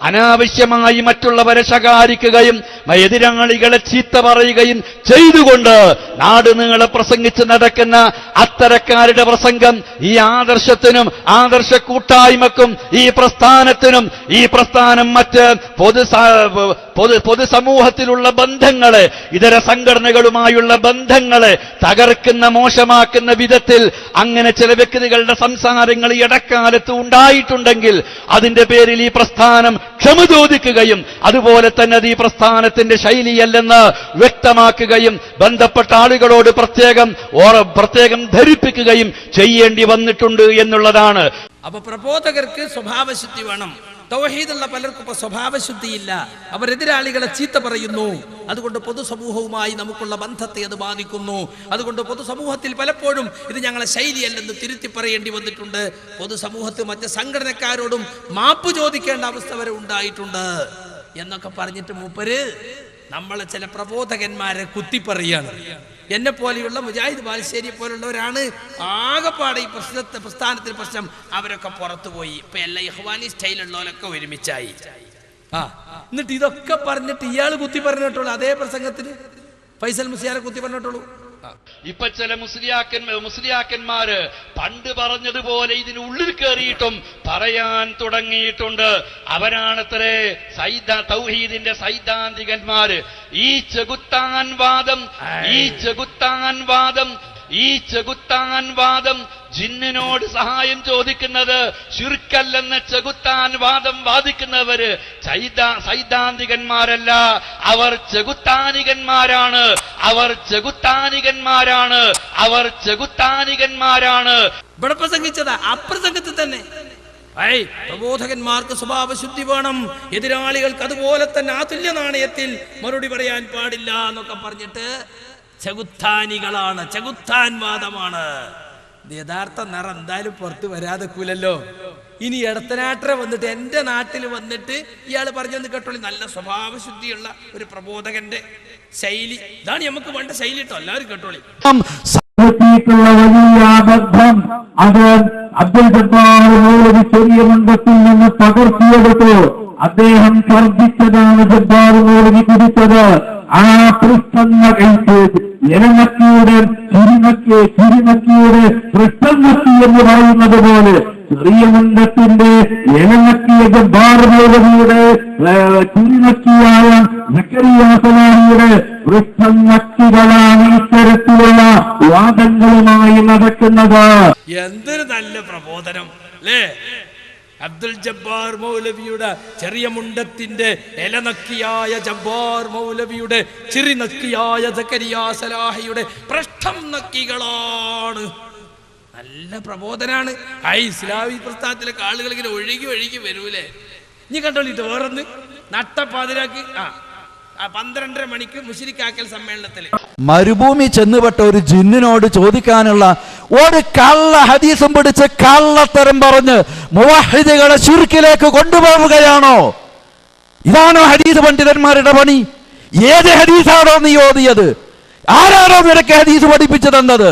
അനാവശ്യമായി മറ്റുള്ളവരെ ശകാരിക്കുകയും എതിരാളികളെ ചീത്ത പറയുകയും ചെയ്തുകൊണ്ട് നാട് നീളെ പ്രസംഗിച്ച് നടക്കുന്ന അത്തരക്കാരുടെ പ്രസംഗം ഈ ആദർശത്തിനും ആദർശ കൂട്ടായ്മക്കും ഈ പ്രസ്ഥാനം മറ്റ് പൊതുസമൂഹത്തിലുള്ള ബന്ധങ്ങളെ, ഇതര സംഘടനകളുമായുള്ള ബന്ധങ്ങളെ തകർക്കുന്ന, മോശമാക്കുന്ന വിധത്തിൽ അങ്ങനെ ചില വ്യക്തികളുടെ സംസാരങ്ങൾ ഇടക്കാലത്ത് ഉണ്ടായിട്ടുണ്ടെങ്കിൽ അതിന്റെ പേരിൽ ഈ പ്രസ്ഥാനം ക്ഷമ ചോദിക്കുകയും അതുപോലെ തന്നെ അത് ഈ പ്രസ്ഥാനത്തിന്റെ ശൈലിയല്ലെന്ന് വ്യക്തമാക്കുകയും ബന്ധപ്പെട്ട ആളുകളോട് പ്രത്യേകം ധരിപ്പിക്കുകയും ചെയ്യേണ്ടി വന്നിട്ടുണ്ട് എന്നുള്ളതാണ്. അപ്പൊ പ്രബോധകർക്ക് സ്വഭാവശുദ്ധി വേണം. തൗഹീദുള്ള പലർക്കും ഇപ്പൊ സ്വഭാവശുദ്ധിയില്ല. അവരെതിരാളികളെ ചീത്ത പറയുന്നു. അതുകൊണ്ട് പൊതുസമൂഹവുമായി നമുക്കുള്ള ബന്ധത്തെ അത് ബാധിക്കുന്നു. അതുകൊണ്ട് പൊതുസമൂഹത്തിൽ പലപ്പോഴും ഇത് ഞങ്ങളെ ശൈലിയല്ലെന്ന് തിരുത്തി പറയേണ്ടി വന്നിട്ടുണ്ട്. പൊതുസമൂഹത്തിൽ മറ്റ് സംഘടനക്കാരോടും മാപ്പ് ചോദിക്കേണ്ട അവസ്ഥ വരെ ഉണ്ടായിട്ടുണ്ട് എന്നൊക്കെ പറഞ്ഞിട്ട് മൂപ്പര് നമ്മളെ ചില പ്രബോധകന്മാരെ കുത്തിപ്പറയാണ്. എന്നെ പോലെയുള്ള മുജാഹിദ് ബാലുശ്ശേരി പോലുള്ളവരാണ് ആകെപ്പാടെ ഈ പ്രസ്ഥാനത്തിന് പ്രശ്നം. അവരൊക്കെ പുറത്തുപോയി. ഇപ്പൊ എല്ലാ ഇഖ്വാനി സ്റ്റൈലുള്ളവരൊക്കെ ഒരുമിച്ചായി. എന്നിട്ട് ഇതൊക്കെ പറഞ്ഞിട്ട് ഇയാൾ കുത്തി പറഞ്ഞിട്ടുള്ളൂ. അതേ പ്രസംഗത്തിന് ഫൈസൽ മുസ്ലിയാരെ കുത്തി പറഞ്ഞിട്ടുള്ളൂ. ഇപ്പൊ ചില മുസ്ലിയാക്കന്മാര് പണ്ട് പറഞ്ഞതുപോലെ ഇതിനുള്ളിൽ കയറിയിട്ടും പറയാൻ തുടങ്ങിയിട്ടുണ്ട്. അവരാണത്രേ തൗഹീദിന്റെ സൈദ്ധാന്തികന്മാര്. ഈ ചെകുത്താൻ വാദം ജിന്നിനോട് സഹായം ചോദിക്കുന്നത് ശിർക്കല്ലെന്ന് ചെകുത്താൻ വാദം വാദിക്കുന്നവര് സൈദ്ധാന്തികന്മാരല്ല, അവർ ചെകുത്താനികന്മാരാണ്. ഇവിടെ പ്രസംഗിച്ചതാ അപ്രസംഗത്തിൽ തന്നെ. പ്രബോധകന്മാർക്ക് സ്വഭാവശുദ്ധി വേണം, എതിരാളികൾക്ക് അതുപോലെ തന്നെ ആ തുല്യ നാണയത്തിൽ മറുപടി പറയാൻ പാടില്ല എന്നൊക്കെ പറഞ്ഞിട്ട് ചെകുത്താനികളാണ്, ചെകുത്താൻ വാദമാണ്. യഥാർത്ഥ നിറം എന്തായാലും പുറത്ത് വരാതെക്കൂലല്ലോ. ഇനി ഇടത്തനാട്ടര വന്നിട്ട് എന്റെ നാട്ടിൽ വന്നിട്ട് ഇയാൾ പറഞ്ഞെന്ന് കേട്ടോളി, നല്ല സ്വഭാവശുദ്ധിയുള്ള ഒരു പ്രബോധകന്റെ ശൈലി ഇതാണ് നമുക്ക് വേണ്ട ശൈലി കേട്ടോ. എല്ലാവരും കേട്ടോളി. അത് അബ്ദുൽ ജബ്ബാർ മൗലവി ചെറിയ മണ്ഡലത്തിൽ നിന്ന് പകർത്തിയെടുത്തു. അദ്ദേഹം ഛർദ്ദിച്ചതാണ് ജബ്ബാർ മൗലവി കുടിച്ചത്. ആ പൃഷ്ഠന്ന കഴിച്ച് എലനക്കിയുടെ ചിരിനക്കിയുടെ പൃഷ്ഠന്നക്കി എന്ന് പറയുന്നത് പോലെ ചെറിയ മുണ്ടത്തിന്റെ എലനക്കിയ ജബ്ബാർ മൗലവിയുടെ ചിരിനക്കിയായ സക്കറിയ സലാഹിയുടെ പൃഷ്ഠന്നക്കികളാണ് ഇത്തരത്തിലുള്ള വാദങ്ങളുമായി നടക്കുന്നത്. എന്തൊരു നല്ല പ്രബോധനം അല്ലേ! അബ്ദുൽ ജബ്ബാർ മൗലവിയുടെ ചെറിയ മുണ്ടത്തിന്റെ എലനക്കിയായ ജബ്ബാർ മൗലവിയുടെ ചിറിനക്കിയായ സക്കരിയ സലാഹിയുടെ പൃഷ്ഠം നക്കികളാണ്. നല്ല പ്രബോധനാണ്. ഇസ്ലാമി പ്രസ്ഥാനത്തിലൊക്കെ ആളുകൾ ഇങ്ങനെ ഒഴുകി വരൂലേ. ഇനി കണ്ടോളിട്ട് വേറൊന്ന് നട്ടപ്പാതിരാക്ക് 12:30 മണിക്ക് മുശ്രിക്കാക്കൽ സമ്മേളനത്തിൽ മരുഭൂമി ചെന്നുപെട്ട ഒരു ജിന്നിനോട് ചോദിക്കാനുള്ള ഒരു കള്ള ഹദീസും പിടിച്ച് കള്ളത്തരം പറഞ്ഞ് മുവഹിദുകളെ ശിർക്കിലേക്ക് കൊണ്ടുപോവുകയാണോ? ഇതാണോ ഹദീസ് പണ്ഡിതന്മാരുടെ പണി? ഏത് ഹദീസാണോ നീ ഓതിയത്? ആരാണോ നിനക്ക് ഹദീസ് പഠിപ്പിച്ചു തന്നത്?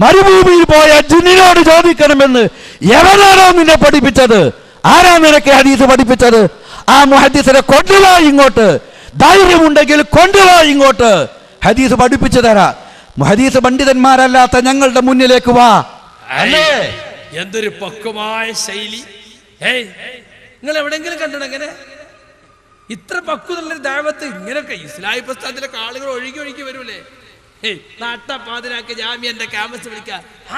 മരുഭൂമിയിൽ പോയ ജിന്നിനോട് ചോദിക്കണമെന്ന് എവരാണോ നിന്നെ പഠിപ്പിച്ചത്? ആരാ നിനക്ക് ഹദീസ് പഠിപ്പിച്ചത്? ആ മുഹദ്ദിസിനെ കൊണ്ടുവാ ഇങ്ങോട്ട്. ധൈര്യമുണ്ടെങ്കിൽ കൊണ്ടുവാ ഇങ്ങോട്ട്. ഹദീസ് പഠിപ്പിച്ചു തരാ. ഹദീസ് പണ്ഡിതന്മാരല്ലാത്ത ഞങ്ങളുടെ മുന്നിലേക്ക് വാ. അല്ലേ എന്തൊരു പക്വമായ ശൈലി! നിങ്ങൾ എവിടെയെങ്കിലും കണ്ടോ ഇങ്ങനെ ഇത്ര പക്വതയുള്ളൊരു ദഅവത്ത്? ഇങ്ങനെയൊക്കെ ഇസ്ലാമി പ്രസ്ഥാനത്തിലൊക്കെ ആളുകൾ ഒഴുകി വരൂലേ. നാട്ടപ്പാതിരാക്ക് ജാമ്യന്റെ ക്യാമ്പസ് വിളിക്ക,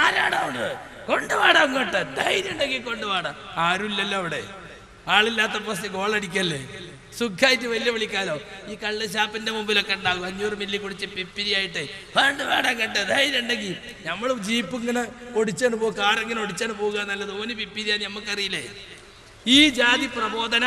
ആരാടാ അവിടെ? കൊണ്ടുപാടാ അങ്ങോട്ട്, ധൈര്യം ഉണ്ടെങ്കിൽ കൊണ്ടുപാടാ. ആരുമില്ലല്ലോ അവിടെ. ആളില്ലാത്ത പോസ്റ്റ് ഗോളടിക്കല്ലേ, സുഖമായിട്ട് വെല്ലുവിളിക്കാലോ. ഈ കള്ള് ഷാപ്പിന്റെ മുമ്പിലൊക്കെ ഉണ്ടാകും 500 മില്ലി കുടിച്ച് പിപ്പിരിയായിട്ട് വേണ്ടാൻ കണ്ട ധൈര്യം ഉണ്ടെങ്കിൽ നമ്മൾ ജീപ്പ് ഇങ്ങനെ ഒടിച്ചാണ് പോകുക, കാറിങ്ങനെ ഒടിച്ചാണ് പോകുക എന്നുള്ളത്. ഓന് പിപ്പിരിയാന്ന് നമുക്കറിയില്ലേ. ഈ ജാതി പ്രബോധന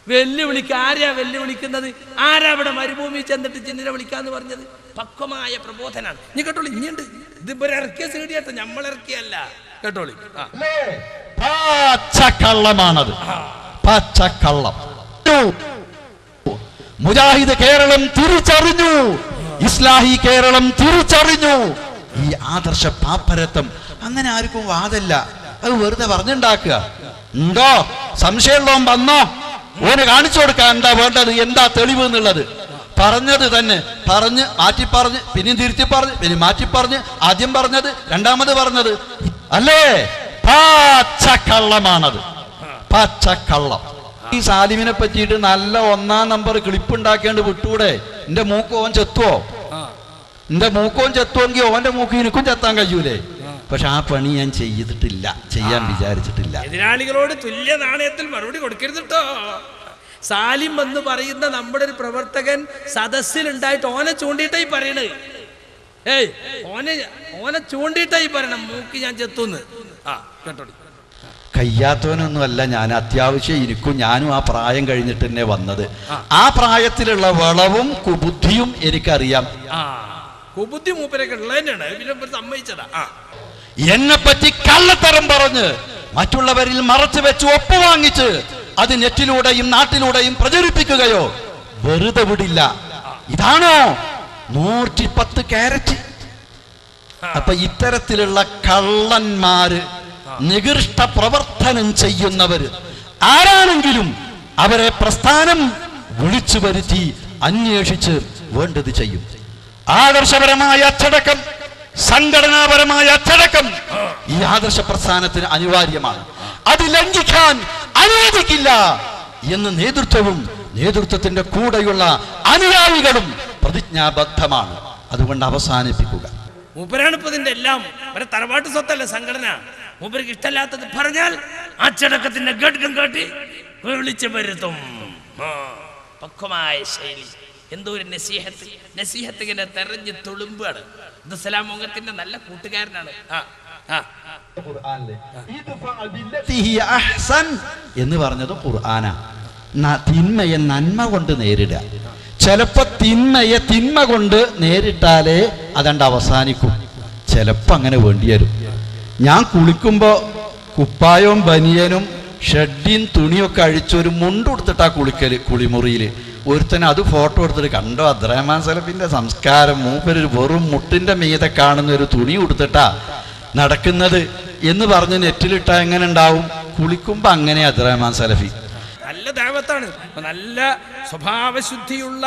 വെല്ലുവിളിക്കുക. ആരെയാ വെല്ലുവിളിക്കുന്നത്? ആരാ ഇവിടെ മരുഭൂമി ചെന്നിട്ട് ജിന്നിനെ വിളിക്കാന്ന് പറഞ്ഞത്? പക്വമായ പ്രബോധനാണ്. ഇനി കേട്ടോളി, ഇനിയുണ്ട്. ഇതിപ്പോ ഇറക്കിയ സീഡിയാട്ടോ, നമ്മൾ ഇറക്കിയല്ല. കേട്ടോളി, പച്ചക്കള്ളമാണത്, പച്ചക്കള്ളം. മുജാഹിദ് കേരളം തിരിച്ചറിഞ്ഞു, ഇസ്ലാഹി കേരളം തിരിച്ചറിഞ്ഞു ഈ ആദർശ പാപ്പരത്വം. അങ്ങനെ ആർക്കും വാദല്ല, അത് വെറുതെ പറഞ്ഞുണ്ടാക്കുക. ഉണ്ടോ? സംശയമുള്ളവൻ വന്നോ? ഓന് കാണിച്ചു കൊടുക്കാൻ എന്താ വേണ്ടത്, എന്താ തെളിവ് എന്നുള്ളത്. പറഞ്ഞത് തന്നെ പറഞ്ഞ് മാറ്റിപ്പറഞ്ഞ് പിന്നെയും തിരുത്തി പറഞ്ഞ് പിന്നെ മാറ്റിപ്പറഞ്ഞ് ആദ്യം പറഞ്ഞത് രണ്ടാമത് പറഞ്ഞത് അല്ലേ? പച്ചക്കള്ളമാണത്, പച്ചക്കള്ളം. ഈ സാലിമിനെ പറ്റിയിട്ട് നല്ല 1-ാം നമ്പർ ക്ലിപ്പ് ഉണ്ടാക്കേണ്ട വിട്ടൂടെ? എന്റെ മൂക്ക് ഓൻ ചെത്തുവോ? എന്റെ മൂക്കോൻ ചെത്തുവെങ്കിൽ ഓന്റെ മൂക്ക് എനിക്കും ചെത്താൻ കഴിയൂലേ? പക്ഷെ ആ പണി ഞാൻ ചെയ്തിട്ടില്ല, ചെയ്യാൻ വിചാരിച്ചിട്ടില്ല. എതിരാളികളോട് തുല്യ നാണയത്തിൽ മറുപടി കൊടുക്കരുത് കേട്ടോ. സാലിം എന്ന് പറയുന്ന നമ്മുടെ ഒരു പ്രവർത്തകൻ സദസ്സിലുണ്ടായിട്ട് ഓനെ ചൂണ്ടിയിട്ടായി പറയണത്. ഓനെ ചൂണ്ടിയിട്ടായി പറയണം മൂക്ക് ഞാൻ ചെത്തുന്ന്. കേട്ടോ, കയ്യാത്തവനൊന്നും അല്ല ഞാൻ. അത്യാവശ്യം ഇരിക്കും, ഞാനും ആ പ്രായം കഴിഞ്ഞിട്ട് തന്നെ വന്നത്. ആ പ്രായത്തിലുള്ള വളവും കുബുദ്ധിയും എനിക്കറിയാം. കുബുദ്ധി മൂപ്പരൊക്കെ ഉള്ളത് തന്നെയാണ്, പിന്നെ സമ്മതിച്ചതാ. എന്നെ പറ്റി കള്ളത്തരം പറഞ്ഞ് മറ്റുള്ളവരിൽ മറച്ചു വെച്ച് ഒപ്പുവാങ്ങിച്ച് അത് നെറ്റിലൂടെയും നാട്ടിലൂടെയും പ്രചരിപ്പിക്കുകയോ വെറുതെ വിടില്ല. ഇതാണോ 110 കാരറ്റ്? അപ്പൊ ഇത്തരത്തിലുള്ള കള്ളന്മാര്, നികൃഷ്ട പ്രവർത്തനം ചെയ്യുന്നവര് ആരാണെങ്കിലും അവരെ പ്രസ്ഥാനം വിളിച്ചു വരുത്തി അന്വേഷിച്ച് വേണ്ടത് ചെയ്യും. ആദർശപരമായ അച്ചടക്കം, സംഘടനാപരമായ അച്ചടക്കം ഈ ആദർശ പ്രസ്ഥാനത്തിന് അനിവാര്യമാണ്. അത് ലംഘിക്കാൻ അനുവദിക്കില്ല എന്ന് നേതൃത്വവും നേതൃത്വത്തിന്റെ കൂടെയുള്ള അനുയായികളും പ്രതിജ്ഞാബദ്ധമാണ്. അതുകൊണ്ട് അവസാനിപ്പിക്കുക. മൂപ്പരാണ് ഇപ്പൊ ഇതിന്റെ എല്ലാം. തറവാട്ട് സ്വത്തല്ല സംഘടന. മൂപ്പർക്ക് ഇഷ്ടമല്ലാത്തത് പറഞ്ഞാൽ അച്ചടക്കത്തിന്റെ ഘടകം കാട്ടി വിളിച്ചു വരുത്തും. പക്വമായ ശൈലി. എന്തോ ഒരു നസീഹത്ത് ഇങ്ങനെ തെരഞ്ഞ് തുളുമ്പാണ്. അബ്ദുസ്സലാം നല്ല കൂട്ടുകാരനാണ്. എന്ന് പറഞ്ഞത് ഖുർആനാ. തിന്മയെ നന്മ കൊണ്ട് നേരിടുക. ചിലപ്പോ തിന്മയെ തിന്മ കൊണ്ട് നേരിട്ടാലേ അതണ്ട് അവസാനിക്കും. ചിലപ്പോ അങ്ങനെ വേണ്ടി വരും. ഞാൻ കുളിക്കുമ്പോ കുപ്പായവും ബനിയനും ഷഡ്ഡിയും തുണിയൊക്കെ അഴിച്ചൊരു മുണ്ടുടുത്തിട്ടാ കുളിക്കല്. കുളിമുറിയില് ഒരുത്തന് അത് ഫോട്ടോ എടുത്തിട്ട് കണ്ടോ അബ്ദുറഹ്മാൻ സലഫിന്റെ സംസ്കാരം, മൂപ്പര് വെറും മുട്ടിന്റെ മീതെ കാണുന്ന ഒരു തുണി കൊടുത്തിട്ടാ നടക്കുന്നത് എന്ന് പറഞ്ഞ് നെറ്റിലിട്ടാ എങ്ങനെ ഉണ്ടാവും? കുളിക്കുമ്പോ അങ്ങനെ അബ്ദുറഹ്മാൻ സലഫി. നല്ല ദഅവത്താണ്, നല്ല സ്വഭാവശുദ്ധിയുള്ള,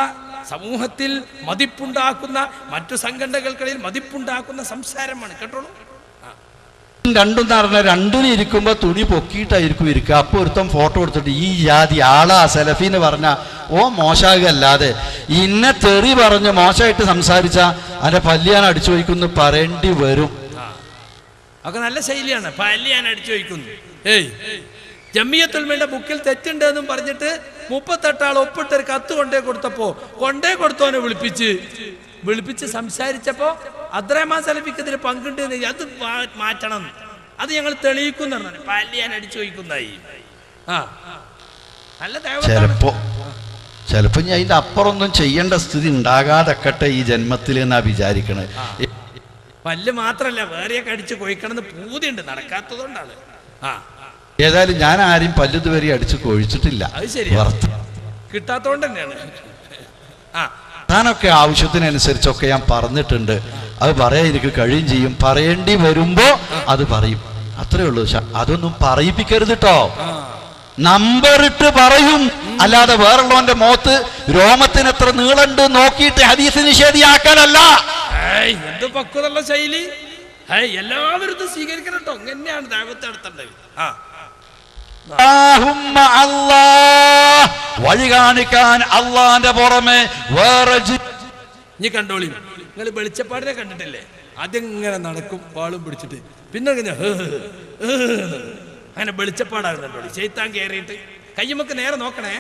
സമൂഹത്തിൽ മതിപ്പുണ്ടാക്കുന്ന, മറ്റു സംഘടനകൾക്കിടയിൽ മതിപ്പുണ്ടാക്കുന്ന സംസാരമാണ്. കേട്ടോളൂ. രണ്ടും പറഞ്ഞ രണ്ടിനും ഇരിക്കുമ്പോ തുണി പൊക്കിയിട്ടായിരിക്കും ഇരിക്കുക. അപ്പൊ ഒരുത്തം ഫോട്ടോ എടുത്തിട്ട് ഈ ജാതി ആളാ സലഫി എന്ന് പറഞ്ഞ ഓ മോശമാകല്ലാതെ ഇന്നെ തെറി പറഞ്ഞ് മോശമായിട്ട് സംസാരിച്ച അതിന്റെ പല്ലിയാൻ അടിച്ചു വയ്ക്കുന്നു പറയേണ്ടി വരും. ഒക്കെ നല്ല ശൈലിയാണ്. പല്ലിയാൻ അടിച്ചു വയ്ക്കുന്നു. ജമിയത്തുൽ ഉലമയുടെ ബുക്കിൽ തെറ്റുണ്ട് എന്നും പറഞ്ഞിട്ട് 38 ആൾ ഒപ്പിട്ടൊരു കത്ത് കൊണ്ടേ കൊടുത്തോനെ വിളിപ്പിച്ച് സംസാരിച്ചപ്പോ അബ്ദുറഹ്മാൻ സലഫിക്ക് ഇതിൽ പങ്കുണ്ട്, അത് മാറ്റണം, അത് ഞങ്ങൾ തെളിയിക്കുന്ന പല്ലിയാൻ അടിച്ചു വയ്ക്കുന്നതായി. നല്ല ചിലപ്പോ ഞാൻ അതിന്റെ അപ്പുറമൊന്നും ചെയ്യേണ്ട സ്ഥിതി ഉണ്ടാകാതെക്കട്ടെ ഈ ജന്മത്തിൽ എന്നാ വിചാരിക്കണേ. പല്ല് മാത്രല്ല വേറെയൊക്കെ അടിച്ചു കൊഴിക്കണമെന്ന് പൂതിയുണ്ട്, നടക്കാത്തതുകൊണ്ടാണ്. ഏതായാലും ഞാൻ ആരെയും പല്ല് ഇതുവരെ അടിച്ചു കൊഴിച്ചിട്ടില്ല. അത് ശരി, കിട്ടാത്തോണ്ട് തന്നെയാണ്. ഞാനൊക്കെ ആവശ്യത്തിനനുസരിച്ചൊക്കെ ഞാൻ പറഞ്ഞിട്ടുണ്ട്. അത് പറയാൻ എനിക്ക് കഴിയും ചെയ്യും. പറയേണ്ടി വരുമ്പോ അത് പറയും, അത്രേ ഉള്ളൂ. അതൊന്നും പറയിപ്പിക്കരുത് കേട്ടോ. നമ്പറിട്ട് പറയും, അല്ലാതെ വേറുള്ളവന്റെ മുഖത്ത് രോമത്തിന് എത്ര നീളുണ്ട് നോക്കിയിട്ട് ഹദീസ് നിഷേധിയാക്കാനല്ല. എന്ത് പക്വതയുള്ള ശൈലി! എല്ലാവരും ഇത് സ്വീകരിക്കണം കേട്ടോ. എങ്ങനെയാണ് ദഅവത്ത് നടത്തേണ്ടത്? വഴി കാണിക്കാൻ അള്ളാന്റെ പുറമെ വേറെ നീ കണ്ടോളി. നിങ്ങൾ വെളിച്ചപ്പാടിനെ കണ്ടിട്ടില്ലേ? ആദ്യം ഇങ്ങനെ നടക്കും വാളും പിടിച്ചിട്ട്, പിന്നെ അങ്ങനെ വെളിച്ചപ്പാടാകുന്നുണ്ടോ ശൈത്താൻ കയറിയിട്ട്. കയ്യുമൊക്കെ നേരെ നോക്കണേ.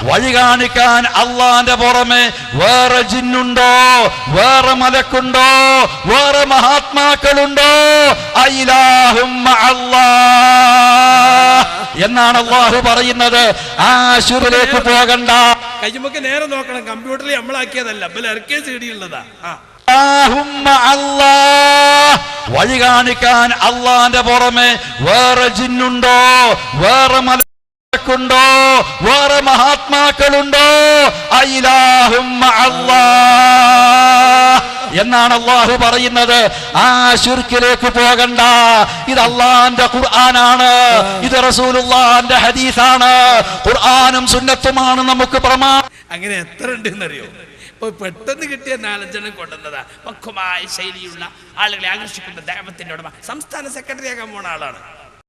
വഴി കാണിക്കാൻ അള്ളാന്റെ പുറമെ വേറെ ജിന്നുണ്ടോ, വേറെ മലക്കുണ്ടോ, വേറെ മഹാത്മാക്കളുണ്ടോ? എന്നാണ് അള്ളാഹു പറയുന്നത്. ആശുറിലേക്ക് പോകണ്ട. കയ്യുമൊക്കെ നേരെ നോക്കണം. കമ്പ്യൂട്ടറിൽ നമ്മളാക്കിയതല്ല, CD ഉള്ളതാ. വഴി കാണിക്കാൻ അള്ളാന്റെ പുറമെ വേറെ ജിന്നുണ്ടോ, വേറെ മലക്കുണ്ടോ, വേറെ മഹാത്മാക്കളുണ്ടോ? എന്നാണ് അള്ളാഹു പറയുന്നത്. ആ ശിർക്കിലേക്ക് പോകണ്ട. ഇത് അള്ളാന്റെ ഖുർആനാണ്, ഇത് റസൂലുള്ളാന്റെ ഹദീസാണ്. ഖുർആനും സുന്നത്തുമാണ് നമുക്ക് പ്രമാണം. അങ്ങനെ എത്ര ഉണ്ടെന്നറിയോ? ഇപ്പൊ പെട്ടെന്ന് കിട്ടിയ 4 കൊണ്ടുവന്നതാ. പക്വമായ ശൈലിയുള്ള ആളുകളെ ആകർഷിക്കുന്ന ദൈവത്തിന്റെ ഉടമ, സംസ്ഥാന സെക്രട്ടറി ആകാൻ പോണ ആളാണ്.